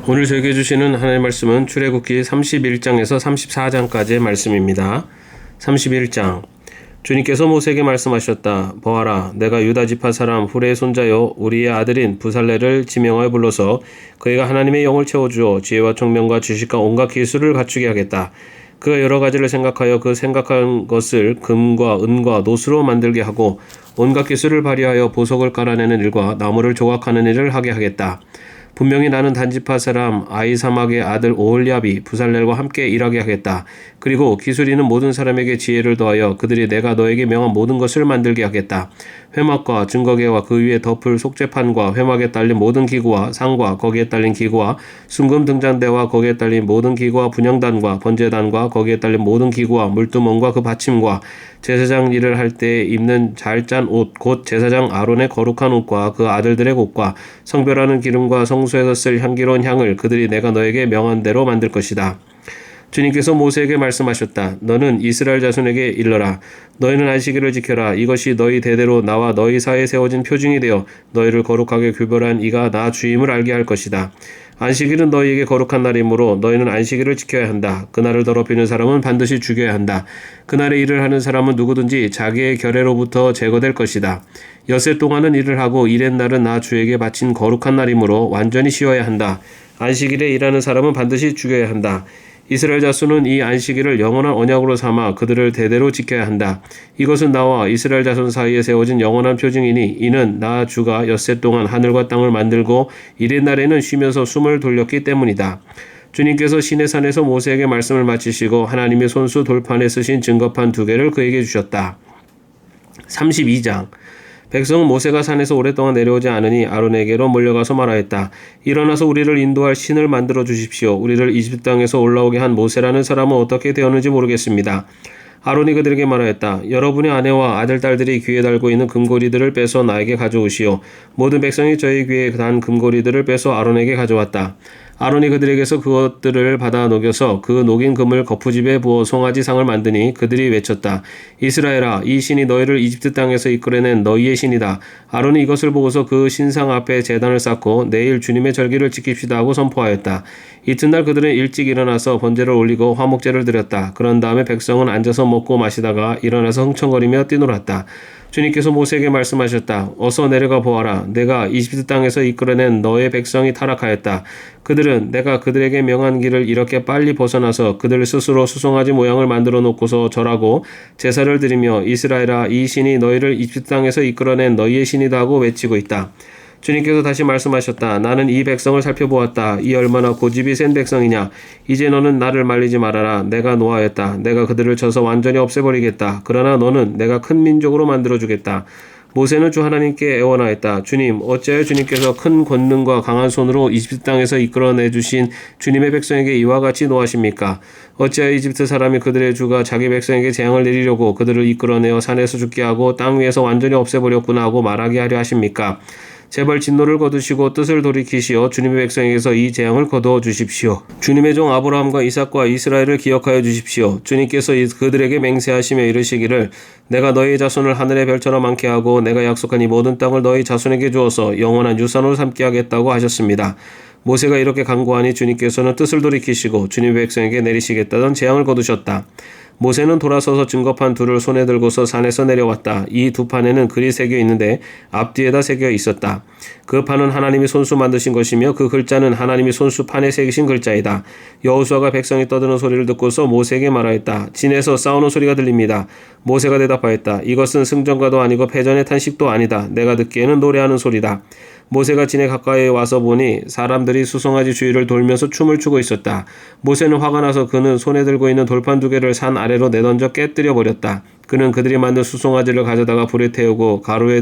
오늘 저에게 주시는 하나님의 말씀은 출애굽기 31장에서 34장까지의 말씀입니다. 31장. 주님께서 모세에게 말씀하셨다. 보아라, 내가 유다 지파 사람 후레의 손자요 우리의 아들인 부살레를 지명하여 불러서 그가 하나님의 영을 채워주어 지혜와 총명과 지식과 온갖 기술을 갖추게 하겠다. 그가 여러 가지를 생각하여 그 생각한 것을 금과 은과 노수로 만들게 하고 온갖 기술을 발휘하여 보석을 깔아내는 일과 나무를 조각하는 일을 하게 하겠다. 분명히 나는 단지파 사람 아이사막의 아들 오홀리압이 부살렐과 함께 일하게 하겠다. 그리고 기술이는 모든 사람에게 지혜를 더하여 그들이 내가 너에게 명한 모든 것을 만들게 하겠다. 회막과 증거계와 그 위에 덮을 속죄판과 회막에 딸린 모든 기구와 상과 거기에 딸린 기구와 순금 등잔대와 거기에 딸린 모든 기구와 분향단과 번제단과 거기에 딸린 모든 기구와 물두멍과 그 받침과 제사장 일을 할 때 입는 잘 짠 옷 곧 제사장 아론의 거룩한 옷과 그 아들들의 옷과 성별하는 기름과 성소에서 쓸 향기로운 향을 그들이 내가 너에게 명한 대로 만들 것이다. 주님께서 모세에게 말씀하셨다. 너는 이스라엘 자손에게 일러라. 너희는 안식일을 지켜라. 이것이 너희 대대로 나와 너희 사이에 세워진 표징이 되어 너희를 거룩하게 구별한 이가 나 주임을 알게 할 것이다. 안식일은 너희에게 거룩한 날이므로 너희는 안식일을 지켜야 한다. 그날을 더럽히는 사람은 반드시 죽여야 한다. 그날에 일을 하는 사람은 누구든지 자기의 결례로부터 제거될 것이다. 엿새 동안은 일을 하고 일의 날은 나 주에게 바친 거룩한 날이므로 완전히 쉬어야 한다. 안식일에 일하는 사람은 반드시 죽여야 한다. 이스라엘 자손은 이 안식일을 영원한 언약으로 삼아 그들을 대대로 지켜야 한다. 이것은 나와 이스라엘 자손 사이에 세워진 영원한 표징이니 이는 나 주가 엿새 동안 하늘과 땅을 만들고 이른 날에는 쉬면서 숨을 돌렸기 때문이다. 주님께서 시내산에서 모세에게 말씀을 마치시고 하나님의 손수 돌판에 쓰신 증거판 2개를 그에게 주셨다. 32장. 백성은 모세가 산에서 오랫동안 내려오지 않으니 아론에게로 몰려가서 말하였다. 일어나서 우리를 인도할 신을 만들어 주십시오. 우리를 이집트 땅에서 올라오게 한 모세라는 사람은 어떻게 되었는지 모르겠습니다. 아론이 그들에게 말하였다. 여러분의 아내와 아들, 딸들이 귀에 달고 있는 금고리들을 빼서 나에게 가져오시오. 모든 백성이 저희 귀에 단 금고리들을 빼서 아론에게 가져왔다. 아론이 그들에게서 그것들을 받아 녹여서 그 녹인 금을 거푸집에 부어 송아지상을 만드니 그들이 외쳤다. 이스라엘아, 이 신이 너희를 이집트 땅에서 이끌어낸 너희의 신이다. 아론이 이것을 보고서 그 신상 앞에 제단을 쌓고 내일 주님의 절기를 지킵시다 하고 선포하였다. 이튿날 그들은 일찍 일어나서 번제를 올리고 화목제를 드렸다. 그런 다음에 백성은 앉아서 먹고 마시다가 일어나서 흥청거리며 뛰놀았다. 주님께서 모세에게 말씀하셨다. 어서 내려가 보아라. 내가 이집트 땅에서 이끌어낸 너의 백성이 타락하였다. 그들은 내가 그들에게 명한 길을 이렇게 빨리 벗어나서 그들 스스로 수송아지 모양을 만들어 놓고서 절하고 제사를 드리며 이스라엘아, 이 신이 너희를 이집트 땅에서 이끌어낸 너희의 신이다 하고 외치고 있다. 주님께서 다시 말씀하셨다. 나는 이 백성을 살펴보았다. 이 얼마나 고집이 센 백성이냐. 이제 너는 나를 말리지 말아라. 내가 노하였다. 내가 그들을 쳐서 완전히 없애버리겠다. 그러나 너는 내가 큰 민족으로 만들어주겠다. 모세는 주 하나님께 애원하였다. 주님, 어찌하여 주님께서 큰 권능과 강한 손으로 이집트 땅에서 이끌어내주신 주님의 백성에게 이와 같이 노하십니까? 어찌하여 이집트 사람이 그들의 주가 자기 백성에게 재앙을 내리려고 그들을 이끌어내어 산에서 죽게 하고 땅 위에서 완전히 없애버렸구나 하고 말하게 하려 하십니까? 제발 진노를 거두시고 뜻을 돌이키시어 주님의 백성에게서 이 재앙을 거두어 주십시오. 주님의 종 아브라함과 이삭과 이스라엘을 기억하여 주십시오. 주님께서 그들에게 맹세하시며 이르시기를 내가 너희 자손을 하늘의 별처럼 많게 하고 내가 약속한 이 모든 땅을 너희 자손에게 주어서 영원한 유산으로 삼게 하겠다고 하셨습니다. 모세가 이렇게 간구하니 주님께서는 뜻을 돌이키시고 주님의 백성에게 내리시겠다던 재앙을 거두셨다. 모세는 돌아서서 증거판 2를 손에 들고서 산에서 내려왔다. 이 2판에는 글이 새겨 있는데 앞뒤에다 새겨 있었다. 그 판은 하나님이 손수 만드신 것이며 그 글자는 하나님이 손수 판에 새기신 글자이다. 여호수아가 백성이 떠드는 소리를 듣고서 모세에게 말하였다. 진에서 싸우는 소리가 들립니다. 모세가 대답하였다. 이것은 승전가도 아니고 패전의 탄식도 아니다. 내가 듣기에는 노래하는 소리다. 모세가 진에 가까이 와서 보니 사람들이 수송아지 주위를 돌면서 춤을 추고 있었다. 모세는 화가 나서 그는 손에 들고 있는 돌판 2개를 산 아래로 내던져 깨뜨려 버렸다. 그는 그들이 만든 수송아지를 가져다가 불에 태우고 가루에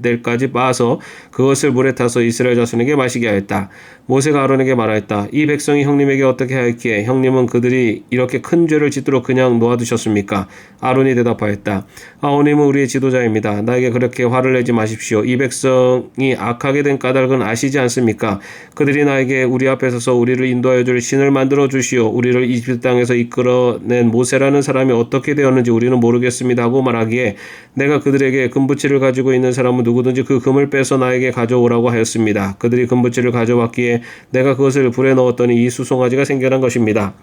낼까지 빻아서 그것을 물에 타서 이스라엘 자손에게 마시게 하였다. 모세가 아론에게 말하였다. 이 백성이 형님에게 어떻게 하였기에 형님은 그들이 이렇게 큰 죄를 짓도록 그냥 놓아두셨습니까? 아론이 대답하였다. 아오님은 우리의 지도자입니다. 나에게 그렇게 화를 내지 마십시오. 이 백성이 악하게 된 까닭은 아시지 않습니까? 그들이 나에게 우리 앞에 서서 우리를 인도하여 줄 신을 만들어 주시오. 우리를 이집트 땅에서 이끌어낸 모세라는 사람이 어떻게 되었는지 우리는 모르겠습니다 하고 말하기에 내가 그들에게 금부치를 가지고 있는 사람은 누구든지 그 금을 빼서 나에게 가져오라고 하였습니다. 그들이 금붙이를 가져왔기에 내가 그것을 불에 넣었더니 이 수송아지가 생겨난 것입니다.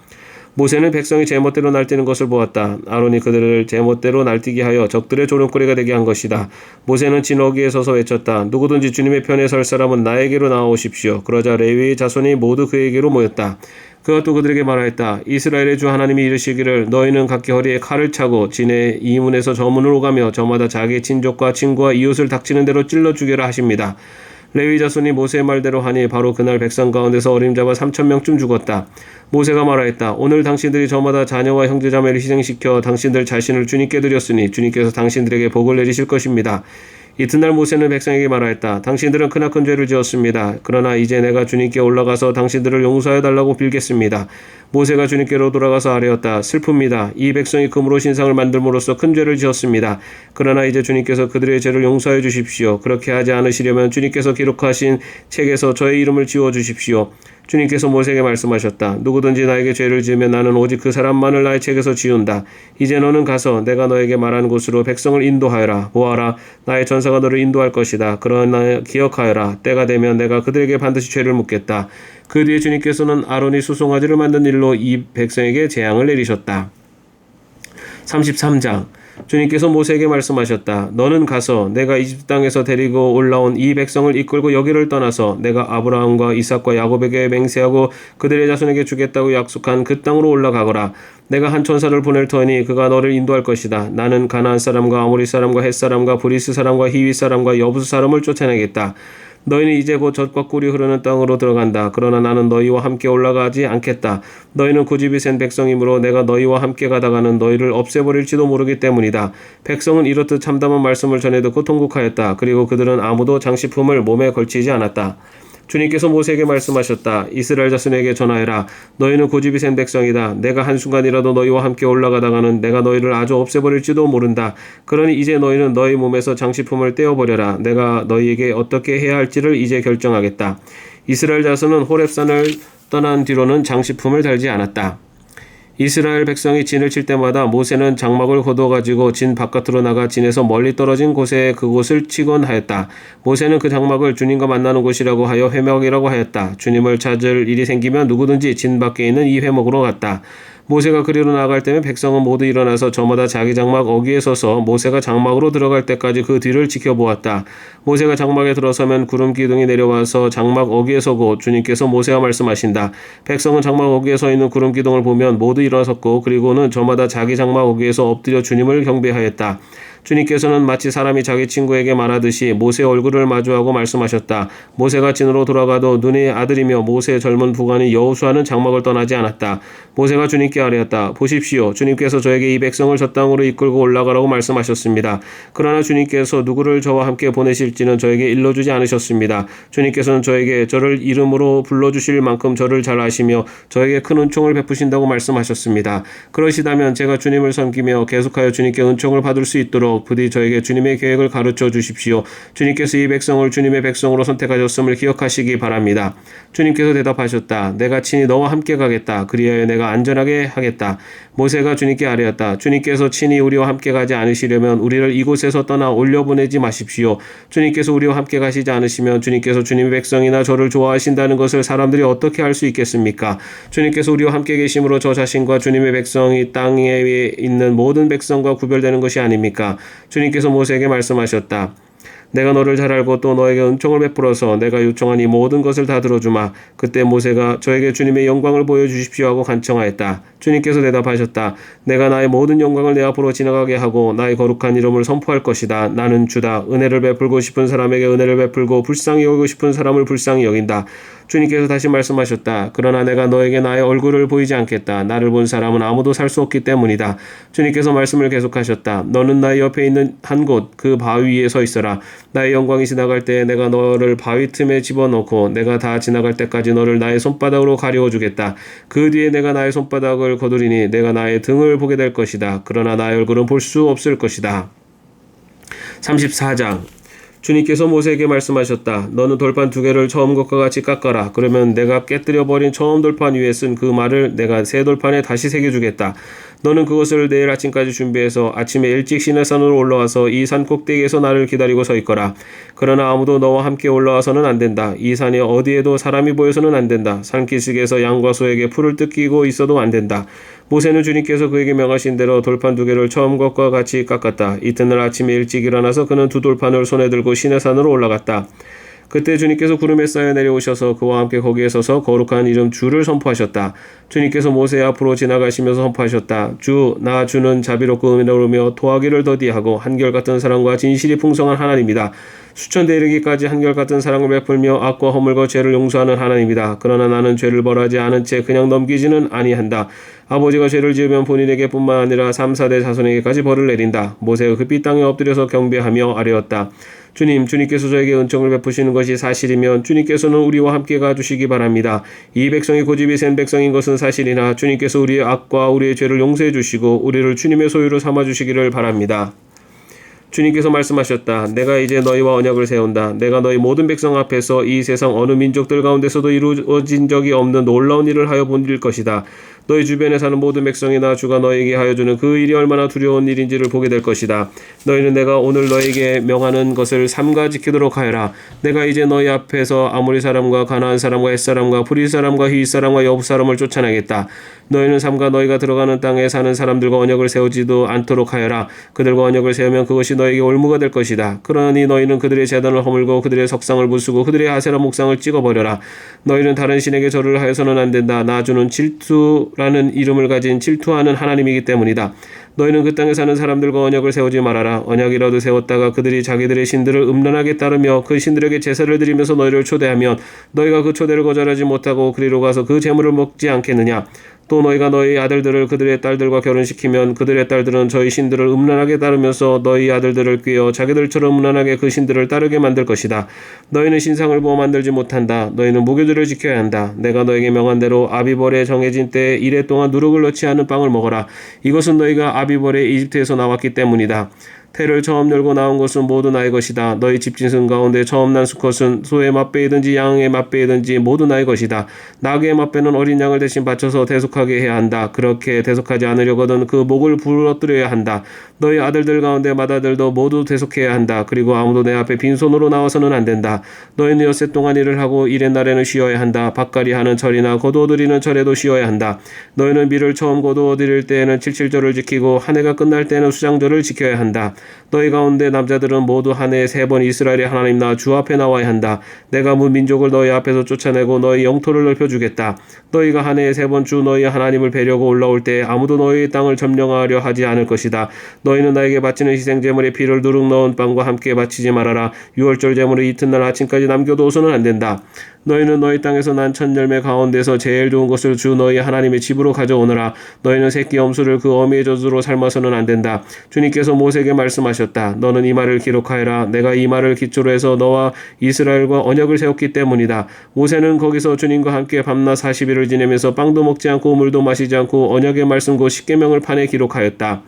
모세는 백성이 제멋대로 날뛰는 것을 보았다. 아론이 그들을 제멋대로 날뛰게 하여 적들의 조롱거리가 되게 한 것이다. 모세는 진어기에 서서 외쳤다. 누구든지 주님의 편에 설 사람은 나에게로 나아오십시오. 그러자 레위의 자손이 모두 그에게로 모였다. 그가 또 그들에게 말하였다. 이스라엘의 주 하나님이 이르시기를 너희는 각기 허리에 칼을 차고 진의 이 문에서 저 문으로 가며 저마다 자기 친족과 친구와 이웃을 닥치는 대로 찔러 죽여라 하십니다. 레위 자손이 모세의 말대로 하니 바로 그날 백성 가운데서 어림잡아 3,000명쯤 죽었다. 모세가 말하였다. 오늘 당신들이 저마다 자녀와 형제자매를 희생시켜 당신들 자신을 주님께 드렸으니 주님께서 당신들에게 복을 내리실 것입니다. 이튿날 모세는 백성에게 말하였다. 당신들은 크나큰 죄를 지었습니다. 그러나 이제 내가 주님께 올라가서 당신들을 용서하여 달라고 빌겠습니다. 모세가 주님께로 돌아가서 아뢰었다. 슬픕니다. 이 백성이 금으로 신상을 만들므로써 큰 죄를 지었습니다. 그러나 이제 주님께서 그들의 죄를 용서해 주십시오. 그렇게 하지 않으시려면 주님께서 기록하신 책에서 저의 이름을 지워 주십시오. 주님께서 모세에게 말씀하셨다. 누구든지 나에게 죄를 지으면 나는 오직 그 사람만을 나의 책에서 지운다. 이제 너는 가서 내가 너에게 말한 곳으로 백성을 인도하여라. 보아라, 나의 전사가 너를 인도할 것이다. 그러나 기억하여라. 때가 되면 내가 그들에게 반드시 죄를 묻겠다. 그 뒤에 주님께서는 아론이 수송아지를 만든 일로 이 백성에게 재앙을 내리셨다. 33장. 주님께서 모세에게 말씀하셨다. 너는 가서 내가 이집트 땅에서 데리고 올라온 이 백성을 이끌고 여기를 떠나서 내가 아브라함과 이삭과 야곱에게 맹세하고 그들의 자손에게 주겠다고 약속한 그 땅으로 올라가거라. 내가 한 천사를 보낼 터니 그가 너를 인도할 것이다. 나는 가나안 사람과 아모리 사람과 헷 사람과 브리스 사람과 히위 사람과 여부스 사람을 쫓아내겠다. 너희는 이제 곧 젖과 꿀이 흐르는 땅으로 들어간다. 그러나 나는 너희와 함께 올라가지 않겠다. 너희는 고집이 센 백성이므로 내가 너희와 함께 가다가는 너희를 없애버릴지도 모르기 때문이다. 백성은 이렇듯 참담한 말씀을 전해 듣고 통곡하였다. 그리고 그들은 아무도 장식품을 몸에 걸치지 않았다. 주님께서 모세에게 말씀하셨다. 이스라엘 자손에게 전하여라. 너희는 고집이 센 백성이다. 내가 한순간이라도 너희와 함께 올라가다가는 내가 너희를 아주 없애버릴지도 모른다. 그러니 이제 너희는 너희 몸에서 장식품을 떼어버려라. 내가 너희에게 어떻게 해야 할지를 이제 결정하겠다. 이스라엘 자손은 호렙산을 떠난 뒤로는 장식품을 달지 않았다. 이스라엘 백성이 진을 칠 때마다 모세는 장막을 거두어가지고 진 바깥으로 나가 진에서 멀리 떨어진 곳에 그곳을 치곤 하였다. 모세는 그 장막을 주님과 만나는 곳이라고 하여 회막이라고 하였다. 주님을 찾을 일이 생기면 누구든지 진 밖에 있는 이 회막으로 갔다. 모세가 그리로 나갈 때면 백성은 모두 일어나서 저마다 자기 장막 어귀에 서서 모세가 장막으로 들어갈 때까지 그 뒤를 지켜보았다. 모세가 장막에 들어서면 구름 기둥이 내려와서 장막 어귀에 서고 주님께서 모세와 말씀하신다. 백성은 장막 어귀에 서 있는 구름 기둥을 보면 모두 일어섰고 그리고는 저마다 자기 장막 어귀에서 엎드려 주님을 경배하였다. 주님께서는 마치 사람이 자기 친구에게 말하듯이 모세의 얼굴을 마주하고 말씀하셨다. 모세가 진으로 돌아가도 눈의 아들이며 모세의 젊은 부관인 여호수아는 장막을 떠나지 않았다. 모세가 주님께 아뢰었다. 보십시오. 주님께서 저에게 이 백성을 저 땅으로 이끌고 올라가라고 말씀하셨습니다. 그러나 주님께서 누구를 저와 함께 보내실지는 저에게 일러주지 않으셨습니다. 주님께서는 저에게 저를 이름으로 불러주실 만큼 저를 잘 아시며 저에게 큰 은총을 베푸신다고 말씀하셨습니다. 그러시다면 제가 주님을 섬기며 계속하여 주님께 은총을 받을 수 있도록 부디 저에게 주님의 계획을 가르쳐 주십시오. 주님께서 이 백성을 주님의 백성으로 선택하셨음을 기억하시기 바랍니다. 주님께서 대답하셨다. 내가 친히 너와 함께 가겠다. 그리하여 내가 안전하게 하겠다. 모세가 주님께 아뢰었다. 주님께서 친히 우리와 함께 가지 않으시려면 우리를 이곳에서 떠나 올려보내지 마십시오. 주님께서 우리와 함께 가시지 않으시면 주님께서 주님의 백성이나 저를 좋아하신다는 것을 사람들이 어떻게 알 수 있겠습니까? 주님께서 우리와 함께 계심으로 저 자신과 주님의 백성이 땅에 있는 모든 백성과 구별되는 것이 아닙니까? 주님께서 모세에게 말씀하셨다. 내가 너를 잘 알고 또 너에게 은총을 베풀어서 내가 요청한 이 모든 것을 다 들어주마. 그때 모세가 저에게 주님의 영광을 보여주십시오 하고 간청하였다. 주님께서 대답하셨다. 내가 나의 모든 영광을 내 앞으로 지나가게 하고 나의 거룩한 이름을 선포할 것이다. 나는 주다. 은혜를 베풀고 싶은 사람에게 은혜를 베풀고 불쌍히 여기고 싶은 사람을 불쌍히 여긴다. 주님께서 다시 말씀하셨다. 그러나 내가 너에게 나의 얼굴을 보이지 않겠다. 나를 본 사람은 아무도 살 수 없기 때문이다. 주님께서 말씀을 계속하셨다. 너는 나의 옆에 있는 한 곳 그 바위 위에 서 있어라. 나의 영광이 지나갈 때 내가 너를 바위 틈에 집어넣고 내가 다 지나갈 때까지 너를 나의 손바닥으로 가리워 주겠다. 그 뒤에 내가 나의 손바닥을 거두리니 내가 나의 등을 보게 될 것이다. 그러나 나의 얼굴은 볼 수 없을 것이다. 34장. 주님께서 모세에게 말씀하셨다. 너는 돌판 2개를 처음 것과 같이 깎아라. 그러면 내가 깨뜨려버린 처음 돌판 위에 쓴 그 말을 내가 새 돌판에 다시 새겨주겠다. 너는 그것을 내일 아침까지 준비해서 아침에 일찍 시내산으로 올라와서 이 산 꼭대기에서 나를 기다리고 서 있거라. 그러나 아무도 너와 함께 올라와서는 안 된다. 이 산에 어디에도 사람이 보여서는 안 된다. 산기슭에서 양과 소에게 풀을 뜯기고 있어도 안 된다. 모세는 주님께서 그에게 명하신 대로 돌판 2개를 처음 것과 같이 깎았다. 이튿날 아침에 일찍 일어나서 그는 2돌판을 손에 들고 시내산으로 올라갔다. 그때 주님께서 구름에 쌓여 내려오셔서 그와 함께 거기에 서서 거룩한 이름 주를 선포하셨다. 주님께서 모세 앞으로 지나가시면서 선포하셨다. 주, 나 주는 자비롭고 은혜로우며 토하기를 더디하고 한결같은 사랑과 진실이 풍성한 하나님이다. 수천대 이르기까지 한결같은 사랑을 베풀며 악과 허물과 죄를 용서하는 하나님이다. 그러나 나는 죄를 벌하지 않은 채 그냥 넘기지는 아니한다. 아버지가 죄를 지으면 본인에게 뿐만 아니라 3, 4대 자손에게까지 벌을 내린다. 모세가 급히 땅에 엎드려서 경배하며 아뢰었다. 주님께서 저에게 은총을 베푸시는 것이 사실이면 주님께서는 우리와 함께 가주시기 바랍니다. 이 백성이 고집이 센 백성인 것은 사실이나 주님께서 우리의 악과 우리의 죄를 용서해 주시고 우리를 주님의 소유로 삼아 주시기를 바랍니다. 주님께서 말씀하셨다. 내가 이제 너희와 언약을 세운다. 내가 너희 모든 백성 앞에서 이 세상 어느 민족들 가운데서도 이루어진 적이 없는 놀라운 일을 하여 보일 것이다. 너희 주변에 사는 모든 백성이나 주가 너희에게 하여 주는 그 일이 얼마나 두려운 일인지를 보게 될 것이다. 너희는 내가 오늘 너희에게 명하는 것을 삼가 지키도록 하여라. 내가 이제 너희 앞에서 아모리 사람과 가나안 사람과 헷 사람과 브릿 사람과 히윗 사람과 여부 사람을 쫓아내겠다. 너희는 삼가 너희가 들어가는 땅에 사는 사람들과 언약을 세우지도 않도록 하여라. 그들과 언약을 세우면 그것이 너희에게 올무가 될 것이다. 그러니 너희는 그들의 제단을 허물고 그들의 석상을 부수고 그들의 아세라 목상을 찍어버려라. 너희는 다른 신에게 절을 하여서는 안 된다. 나 주는 질투라는 이름을 가진 질투하는 하나님이기 때문이다. 너희는 그 땅에 사는 사람들과 언약을 세우지 말아라. 언약이라도 세웠다가 그들이 자기들의 신들을 음란하게 따르며 그 신들에게 제사를 드리면서 너희를 초대하면 너희가 그 초대를 거절하지 못하고 그리로 가서 그 제물을 먹지 않겠느냐. 또 너희가 너희 아들들을 그들의 딸들과 결혼시키면 그들의 딸들은 저희 신들을 음란하게 따르면서 너희 아들들을 꾀어 자기들처럼 음란하게 그 신들을 따르게 만들 것이다. 너희는 신상을 보아 만들지 못한다. 너희는 무교절을 지켜야 한다. 내가 너에게 명한 대로 아비벌에 정해진 때에 이래 동안 누룩을 넣지 않은 빵을 먹어라. 이것은 너희가 아비벌에 이집트에서 나왔기 때문이다. 태를 처음 열고 나온 것은 모두 나의 것이다. 너희 집짐승 가운데 처음 난 수컷은 소의 맛배이든지 양의 맛배이든지 모두 나의 것이다. 나귀의 맛배는 어린 양을 대신 바쳐서 대속하게 해야 한다. 그렇게 대속하지 않으려거든 그 목을 부러뜨려야 한다. 너희 아들들 가운데 맏아들도 모두 대속해야 한다. 그리고 아무도 내 앞에 빈손으로 나와서는 안 된다. 너희는 엿새 동안 일을 하고 일의 날에는 쉬어야 한다. 밭갈이 하는 철이나 거두어 들이는 철에도 쉬어야 한다. 너희는 밀을 처음 거두어 들일 때에는 칠칠절을 지키고 한 해가 끝날 때에는 수장절을 지켜야 한다. 너희 가운데 남자들은 모두 한 해에 3번 이스라엘의 하나님 나 주 앞에 나와야 한다. 내가 문민족을 너희 앞에서 쫓아내고 너희 영토를 넓혀주겠다. 너희가 한 해에 3번 주 너희 하나님을 뵈려고 올라올 때 아무도 너희의 땅을 점령하려 하지 않을 것이다. 너희는 나에게 바치는 희생제물의 피를 누룩 넣은 빵과 함께 바치지 말아라. 유월절 제물을 이튿날 아침까지 남겨두어서는 안 된다. 너희는 너희 땅에서 난 첫 열매 가운데서 제일 좋은 것을 주 너희 하나님의 집으로 가져오너라. 너희는 새끼 염소를 그 어미의 젖으로 삶아서는 안 된다. 주님께서 모세에게 말씀하셨다. 너는 이 말을 기록하여라. 내가 이 말을 기초로 해서 너와 이스라엘과 언약을 세웠기 때문이다. 모세는 거기서 주님과 함께 밤낮 40일을 지내면서 빵도 먹지 않고 물도 마시지 않고 언약의 말씀 곧 십계명을 판에 기록하였다.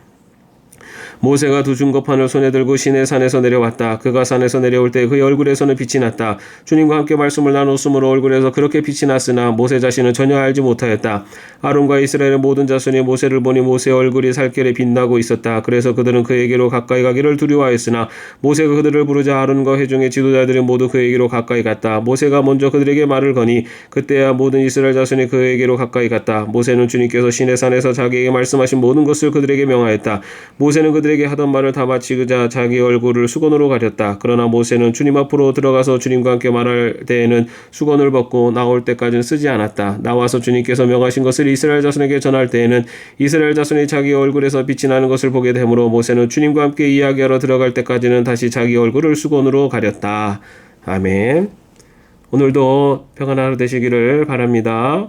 모세가 2증거판을 손에 들고 시내산에서 내려왔다. 그가 산에서 내려올 때 그의 얼굴에서는 빛이 났다. 주님과 함께 말씀을 나눴으므로 얼굴에서 그렇게 빛이 났으나 모세 자신은 전혀 알지 못하였다. 아론과 이스라엘의 모든 자손이 모세를 보니 모세의 얼굴이 살결에 빛나고 있었다. 그래서 그들은 그에게로 가까이 가기를 두려워하였으나 모세가 그들을 부르자 아론과 회중의 지도자들이 모두 그에게로 가까이 갔다. 모세가 먼저 그들에게 말을 거니 그때야 모든 이스라엘 자손이 그에게로 가까이 갔다. 모세는 주님께서 시내산에서 자기에게 말씀하신 모든 것을 그들에게 명하였다. 모세는 그들에게 하던 말을 다 마치자 자기 얼굴을 수건으로 가렸다. 그러나 모세는 주님 앞으로 들어가서 주님과 함께 말할 때에는 수건을 벗고 나올 때까지는 쓰지 않았다. 나와서 주님께서 명하신 것을 이스라엘 자손에게 전할 때에는 이스라엘 자손이 자기 얼굴에서 빛이 나는 것을 보게 되므로 모세는 주님과 함께 이야기하러 들어갈 때까지는 다시 자기 얼굴을 수건으로 가렸다. 아멘. 오늘도 평안한 하루 되시기를 바랍니다.